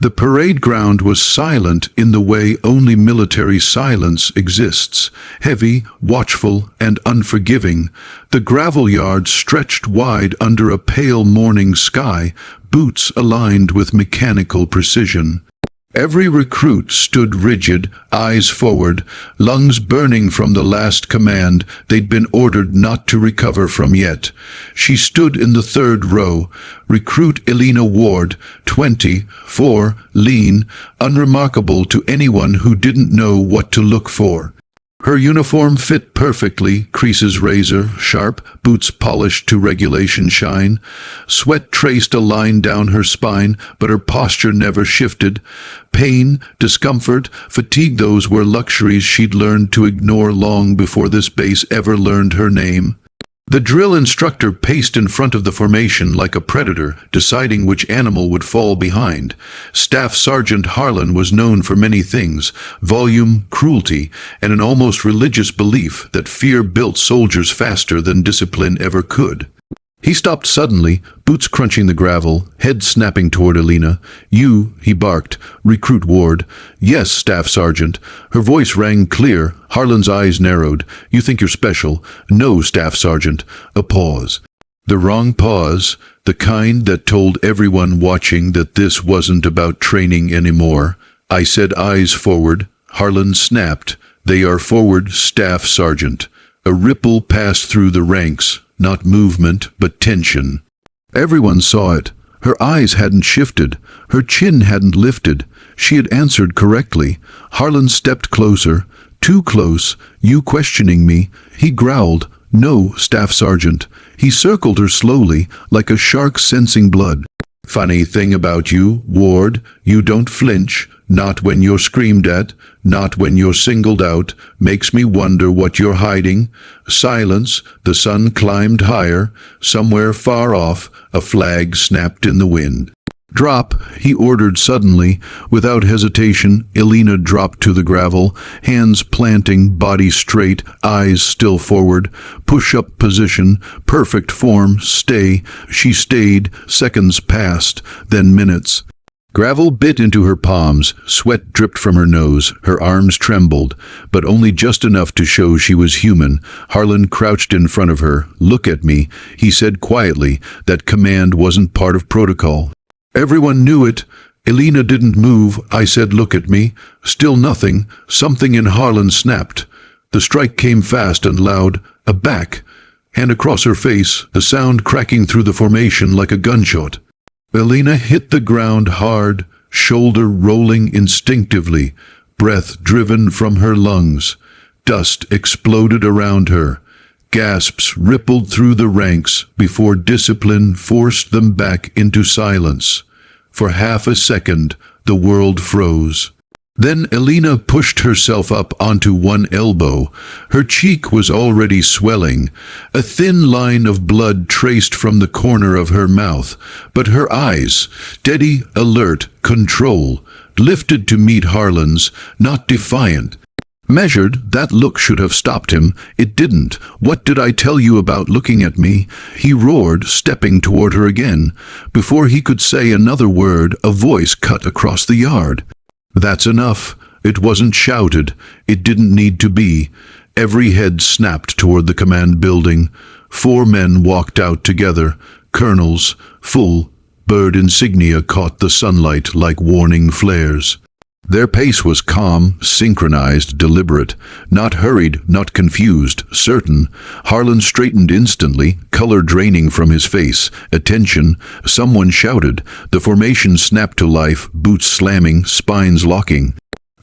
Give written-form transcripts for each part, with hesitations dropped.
The parade ground was silent in the way only military silence exists, heavy, watchful, and unforgiving. The gravel yard stretched wide under a pale morning sky, boots aligned with mechanical precision. Every recruit stood rigid, eyes forward, lungs burning from the last command they'd been ordered not to recover from yet. She stood in the third row. Recruit Elena Ward, 24, lean, unremarkable to anyone who didn't know what to look for. Her uniform fit perfectly, creases razor sharp, boots polished to regulation shine. Sweat traced a line down her spine, but her posture never shifted. Pain, discomfort, fatigue, those were luxuries she'd learned to ignore long before this base ever learned her name. The drill instructor paced in front of the formation like a predator, deciding which animal would fall behind. Staff Sergeant Harlan was known for many things: volume, cruelty, and an almost religious belief that fear built soldiers faster than discipline ever could. He stopped suddenly, boots crunching the gravel, head snapping toward Elena. "You," he barked. "Recruit Ward." "Yes, Staff Sergeant." Her voice rang clear. Harlan's eyes narrowed. "You think you're special?" "No, Staff Sergeant." A pause. The wrong pause, the kind that told everyone watching that this wasn't about training anymore. "I said eyes forward." Harlan snapped. "They are forward, Staff Sergeant." A ripple passed through the ranks. Not movement, but tension. Everyone saw it. Her eyes hadn't shifted. Her chin hadn't lifted. She had answered correctly. Harlan stepped closer. "Too close. You questioning me?" He growled. "No, Staff Sergeant." He circled her slowly, like a shark sensing blood. "Funny thing about you, Ward, you don't flinch. Not when you're screamed at, not when you're singled out. Makes me wonder what you're hiding." Silence. The sun climbed higher. Somewhere far off, a flag snapped in the wind. "Drop," he ordered suddenly. Without hesitation, Elena dropped to the gravel, hands planting, body straight, eyes still forward. Push-up position, perfect form, stay. She stayed. Seconds passed, then minutes. Gravel bit into her palms, sweat dripped from her nose, her arms trembled, but only just enough to show she was human. Harlan crouched in front of her. "Look at me," he said quietly. That command wasn't part of protocol. Everyone knew it. Elena didn't move. I said, "Look at me." Still nothing. Something in Harlan snapped. The strike came fast and loud. A back. Hand across her face, a sound cracking through the formation like a gunshot. Elena hit the ground hard, shoulder rolling instinctively, breath driven from her lungs. Dust exploded around her. Gasps rippled through the ranks before discipline forced them back into silence. For half a second, the world froze. Then Elena pushed herself up onto one elbow. Her cheek was already swelling. A thin line of blood traced from the corner of her mouth. But her eyes, steady, alert, control, lifted to meet Harlan's, not defiant. Measured, that look should have stopped him. It didn't. "What did I tell you about looking at me?" he roared, stepping toward her again. Before he could say another word, a voice cut across the yard. "That's enough." It wasn't shouted. It didn't need to be. Every head snapped toward the command building. 4 men walked out together. Colonels, full, bird insignia caught the sunlight like warning flares. Their pace was calm, synchronized, deliberate. Not hurried, not confused, certain. Harlan straightened instantly, color draining from his face. "Attention!" Someone shouted. The formation snapped to life, boots slamming, spines locking.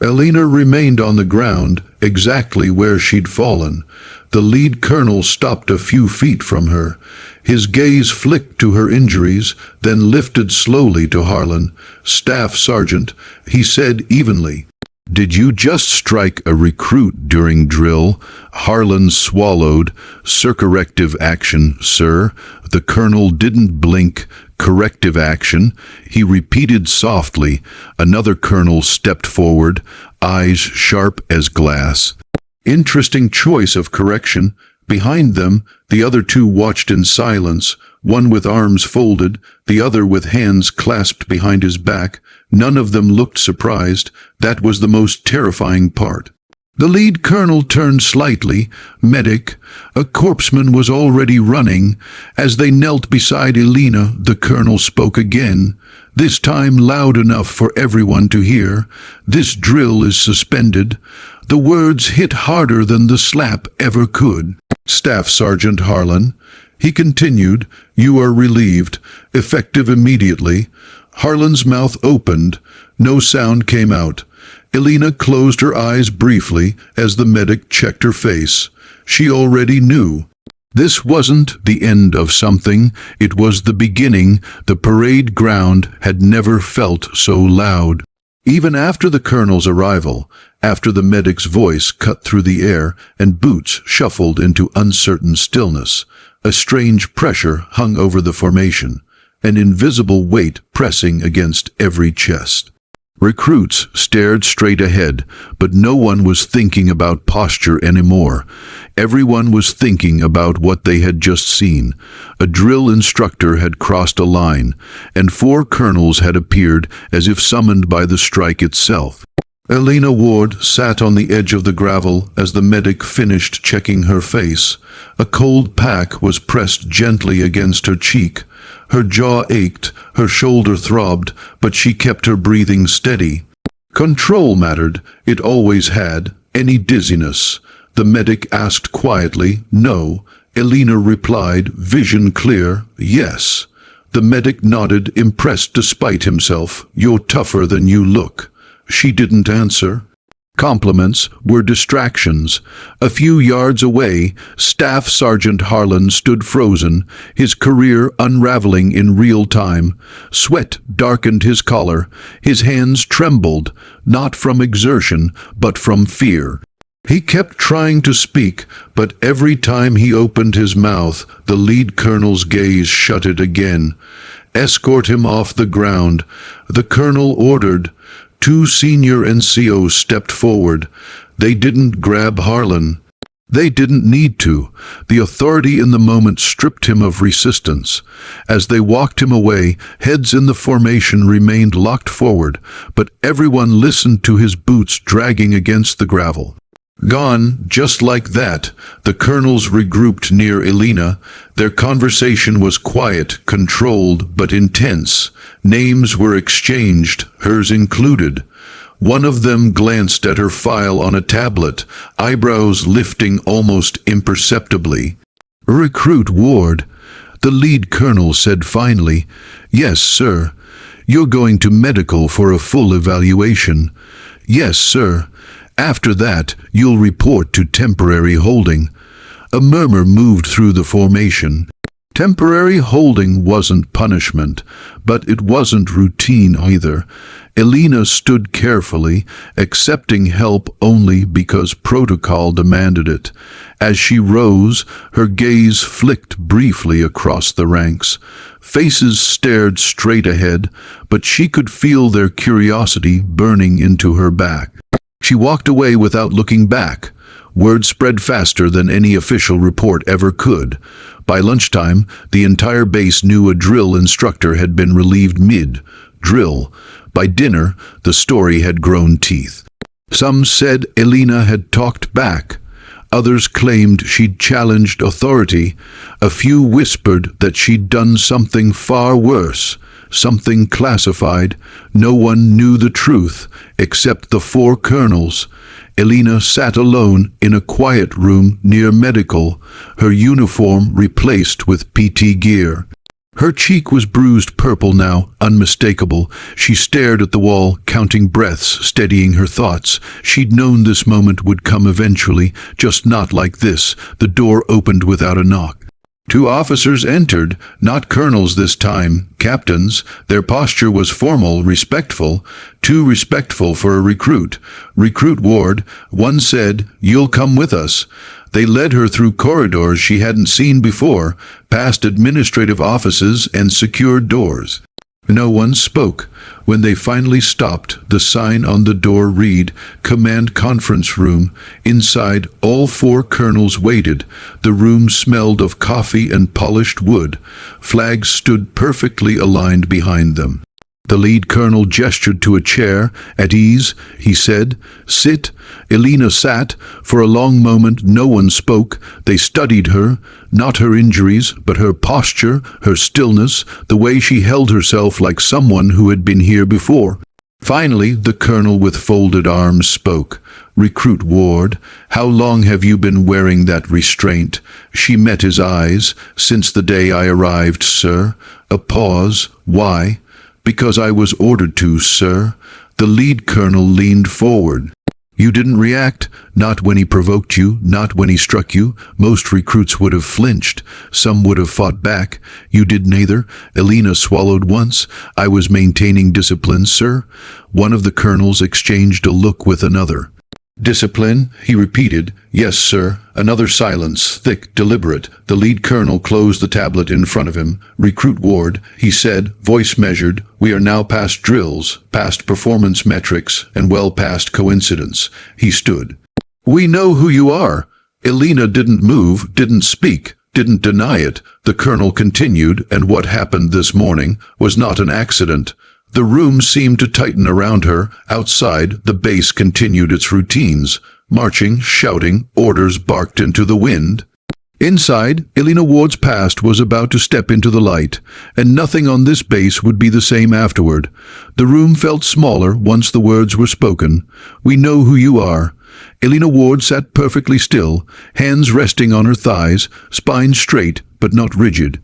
Elena remained on the ground, exactly where she'd fallen. The lead colonel stopped a few feet from her. His gaze flicked to her injuries, then lifted slowly to Harlan. "Staff Sergeant," he said evenly. "Did you just strike a recruit during drill?" Harlan swallowed. "Corrective action, sir." The colonel didn't blink. "Corrective action," he repeated softly. Another colonel stepped forward, eyes sharp as glass. Interesting choice of correction. Behind them, the other 2 watched in silence, one with arms folded, the other with hands clasped behind his back. None of them looked surprised. That was the most terrifying part. The lead colonel turned slightly. Medic, a corpsman, was already running. As they knelt beside Elena, the colonel spoke again, this time loud enough for everyone to hear. This drill is suspended. The words hit harder than the slap ever could. Staff Sergeant Harlan, he continued, you are relieved, effective immediately. Harlan's mouth opened. No sound came out. Elena closed her eyes briefly as the medic checked her face. She already knew. This wasn't the end of something. It was the beginning. The parade ground had never felt so loud. Even after the colonel's arrival, after the medic's voice cut through the air and boots shuffled into uncertain stillness, a strange pressure hung over the formation, an invisible weight pressing against every chest. Recruits stared straight ahead, but no one was thinking about posture anymore. Everyone was thinking about what they had just seen. A drill instructor had crossed a line, and 4 colonels had appeared as if summoned by the strike itself. Elena Ward sat on the edge of the gravel as the medic finished checking her face. A cold pack was pressed gently against her cheek. Her jaw ached, her shoulder throbbed, but she kept her breathing steady. Control mattered. It always had. Any dizziness? The medic asked quietly. No. Elena replied, vision clear, yes. The medic nodded, impressed despite himself. You're tougher than you look. She didn't answer. Compliments were distractions. A few yards away, Staff Sergeant Harlan stood frozen, his career unraveling in real time. Sweat darkened his collar. His hands trembled, not from exertion, but from fear. He kept trying to speak, but every time he opened his mouth, the lead colonel's gaze shut it again. Escort him off the ground, the colonel ordered. 2 senior NCOs stepped forward. They didn't grab Harlan. They didn't need to. The authority in the moment stripped him of resistance. As they walked him away, heads in the formation remained locked forward, but everyone listened to his boots dragging against the gravel. Gone, just like that, the colonels regrouped near Elena. Their conversation was quiet, controlled, but intense. Names were exchanged, hers included. One of them glanced at her file on a tablet, eyebrows lifting almost imperceptibly. Recruit Ward, the lead colonel said finally. Yes, sir. You're going to medical for a full evaluation. Yes, sir. After that, you'll report to temporary holding. A murmur moved through the formation. Temporary holding wasn't punishment, but it wasn't routine either. Elena stood carefully, accepting help only because protocol demanded it. As she rose, her gaze flicked briefly across the ranks. Faces stared straight ahead, but she could feel their curiosity burning into her back. She walked away without looking back. Word spread faster than any official report ever could. By lunchtime, the entire base knew a drill instructor had been relieved mid-drill. By dinner, the story had grown teeth. Some said Elena had talked back. Others claimed she'd challenged authority. A few whispered that she'd done something far worse, something classified. No one knew the truth, except the 4 colonels. Elena sat alone in a quiet room near medical, her uniform replaced with PT gear. Her cheek was bruised purple now, unmistakable. She stared at the wall, counting breaths, steadying her thoughts. She'd known this moment would come eventually, just not like this. The door opened without a knock. 2 officers entered, not colonels this time, captains. Their posture was formal, respectful, too respectful for a recruit. Recruit Ward, one said, "You'll come with us." They led her through corridors she hadn't seen before, past administrative offices and secured doors. No one spoke. When they finally stopped, the sign on the door read, "Command Conference Room." Inside, all 4 colonels waited. The room smelled of coffee and polished wood. Flags stood perfectly aligned behind them. The lead colonel gestured to a chair. "At ease," he said. "Sit." Elena sat. For a long moment no one spoke. They studied her, not her injuries, but her posture, her stillness, the way she held herself like someone who had been here before. Finally, the colonel with folded arms spoke. "Recruit Ward, how long have you been wearing that restraint?" She met his eyes. "Since the day I arrived, sir." A pause. "Why?" "Because I was ordered to, sir." The lead colonel leaned forward. "You didn't react? Not when he provoked you, not when he struck you. Most recruits would have flinched. Some would have fought back. You did neither." Elena swallowed once. "I was maintaining discipline, sir." One of the colonels exchanged a look with another. "Discipline?" he repeated. "Yes, sir." Another silence, thick, deliberate. The lead colonel closed the tablet in front of him. "Recruit Ward," he said, voice measured. "We are now past drills, past performance metrics, and well past coincidence." He stood. "We know who you are." Elena didn't move, didn't speak, didn't deny it. The colonel continued, "And what happened this morning was not an accident." The room seemed to tighten around her. Outside, the base continued its routines. Marching, shouting, orders barked into the wind. Inside, Elena Ward's past was about to step into the light, and nothing on this base would be the same afterward. The room felt smaller once the words were spoken. "We know who you are." Elena Ward sat perfectly still, hands resting on her thighs, spine straight but not rigid.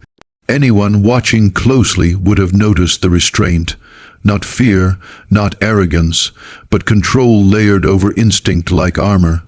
Anyone watching closely would have noticed the restraint. Not fear, not arrogance, but control layered over instinct like armor.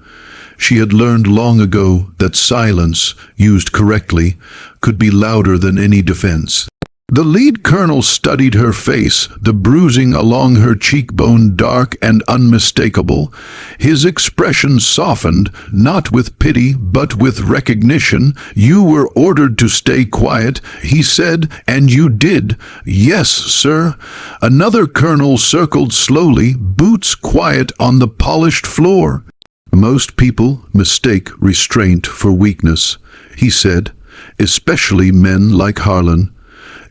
She had learned long ago that silence, used correctly, could be louder than any defense. The lead colonel studied her face, the bruising along her cheekbone dark and unmistakable. His expression softened, not with pity, but with recognition. "You were ordered to stay quiet," he said, "and you did." "Yes, sir." Another colonel circled slowly, boots quiet on the polished floor. "Most people mistake restraint for weakness," he said, "especially men like Harlan."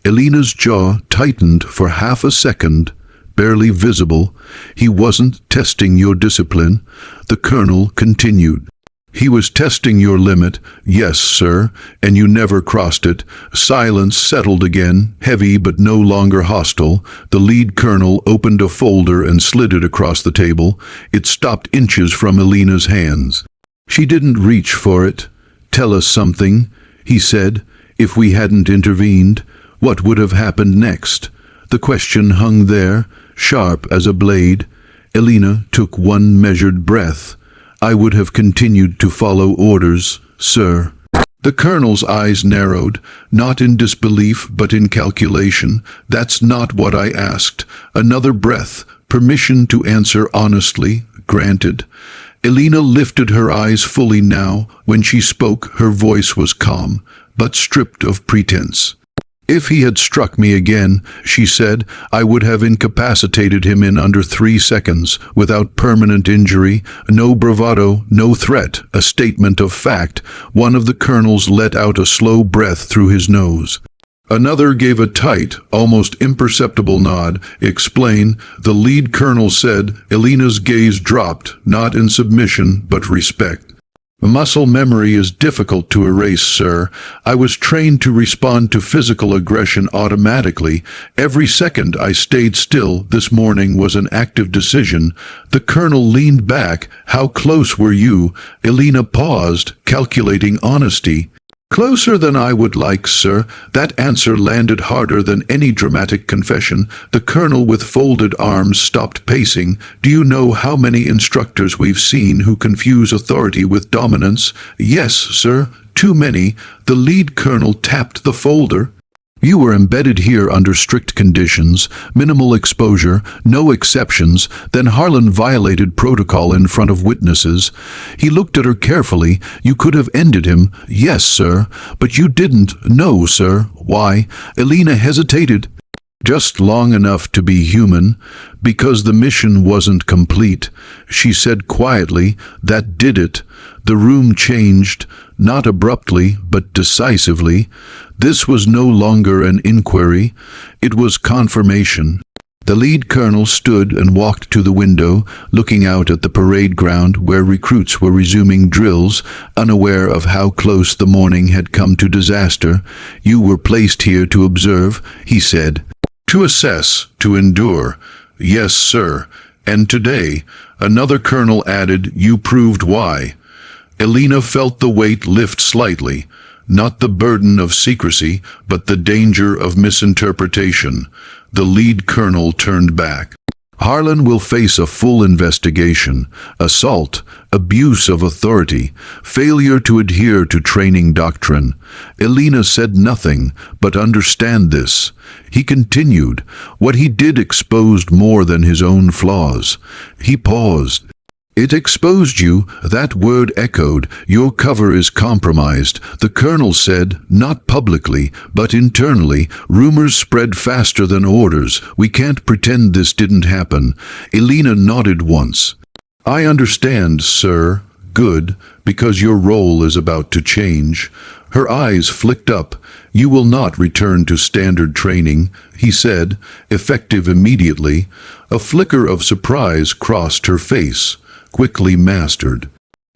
Elena's jaw tightened for half a second, barely visible. "He wasn't testing your discipline." The colonel continued. "He was testing your limit." "Yes, sir, and you never crossed it." Silence settled again, heavy but no longer hostile. The lead colonel opened a folder and slid it across the table. It stopped inches from Elena's hands. She didn't reach for it. "Tell us something," he said. "If we hadn't intervened, what would have happened next?" The question hung there, sharp as a blade. Elena took one measured breath. "I would have continued to follow orders, sir." The colonel's eyes narrowed, not in disbelief but in calculation. "That's not what I asked." Another breath, permission to answer honestly, granted. Elena lifted her eyes fully now. When she spoke, her voice was calm, but stripped of pretense. "If he had struck me again," she said, "I would have incapacitated him in under 3 seconds, without permanent injury. No bravado, no threat, a statement of fact." One of the colonels let out a slow breath through his nose. Another gave a tight, almost imperceptible nod. "Explain." The lead colonel said. Elena's gaze dropped, not in submission, but respect. "Muscle memory is difficult to erase, sir. I was trained to respond to physical aggression automatically. Every second I stayed still this morning was an active decision." The colonel leaned back. "How close were you?" Elena paused, calculating honesty. "Closer than I would like, sir." That answer landed harder than any dramatic confession. The colonel with folded arms stopped pacing. "Do you know how many instructors we've seen who confuse authority with dominance?" "Yes, sir. Too many." The lead colonel tapped the folder. "You were embedded here under strict conditions, minimal exposure, no exceptions. Then Harlan violated protocol in front of witnesses." He looked at her carefully. "You could have ended him." "Yes, sir." "But you didn't." "No, sir." "Why?" Elena hesitated. "Just long enough to be human, because the mission wasn't complete." She said quietly, "That did it." The room changed, not abruptly, but decisively. This was no longer an inquiry. It was confirmation. The lead colonel stood and walked to the window, looking out at the parade ground where recruits were resuming drills, unaware of how close the morning had come to disaster. "You were placed here to observe," he said. "To assess, to endure." "Yes, sir. And today," another colonel added, "you proved why." Elena felt the weight lift slightly, not the burden of secrecy, but the danger of misinterpretation. The lead colonel turned back. "Harlan will face a full investigation. Assault, abuse of authority, failure to adhere to training doctrine." Elena said nothing, but understand this. He continued. "What he did exposed more than his own flaws." He paused. "It exposed you," that word echoed. "Your cover is compromised." The colonel said, not publicly, but internally. "Rumors spread faster than orders. We can't pretend this didn't happen." Elena nodded once. "I understand, sir. Good, because your role is about to change." Her eyes flicked up. "You will not return to standard training," he said, effective immediately. A flicker of surprise crossed her face, quickly mastered.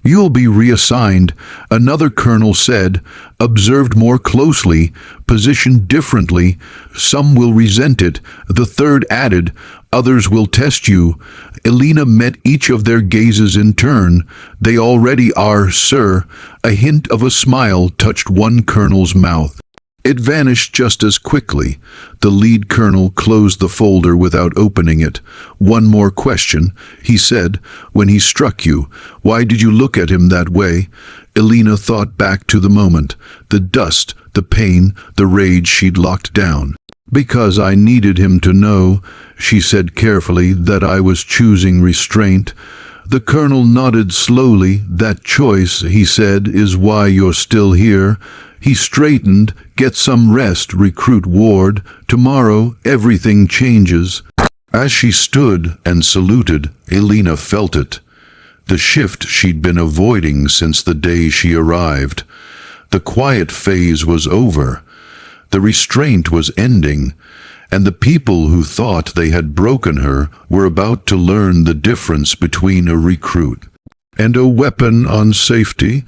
"You'll be reassigned," another colonel said, "observed more closely, positioned differently. Some will resent it." The third added, "Others will test you." Elena met each of their gazes in turn. "They already are, sir." A hint of a smile touched one colonel's mouth. It vanished just as quickly. The lead colonel closed the folder without opening it. "One more question," he said. "When he struck you, why did you look at him that way?" Elena thought back to the moment, the dust, the pain, the rage she'd locked down. "Because I needed him to know," she said carefully, "that I was choosing restraint." The colonel nodded slowly. "That choice," he said, "is why you're still here." He straightened. "Get some rest, Recruit Ward. Tomorrow, everything changes." As she stood and saluted, Elena felt it. The shift she'd been avoiding since the day she arrived. The quiet phase was over. The restraint was ending. And the people who thought they had broken her were about to learn the difference between a recruit and a weapon on safety.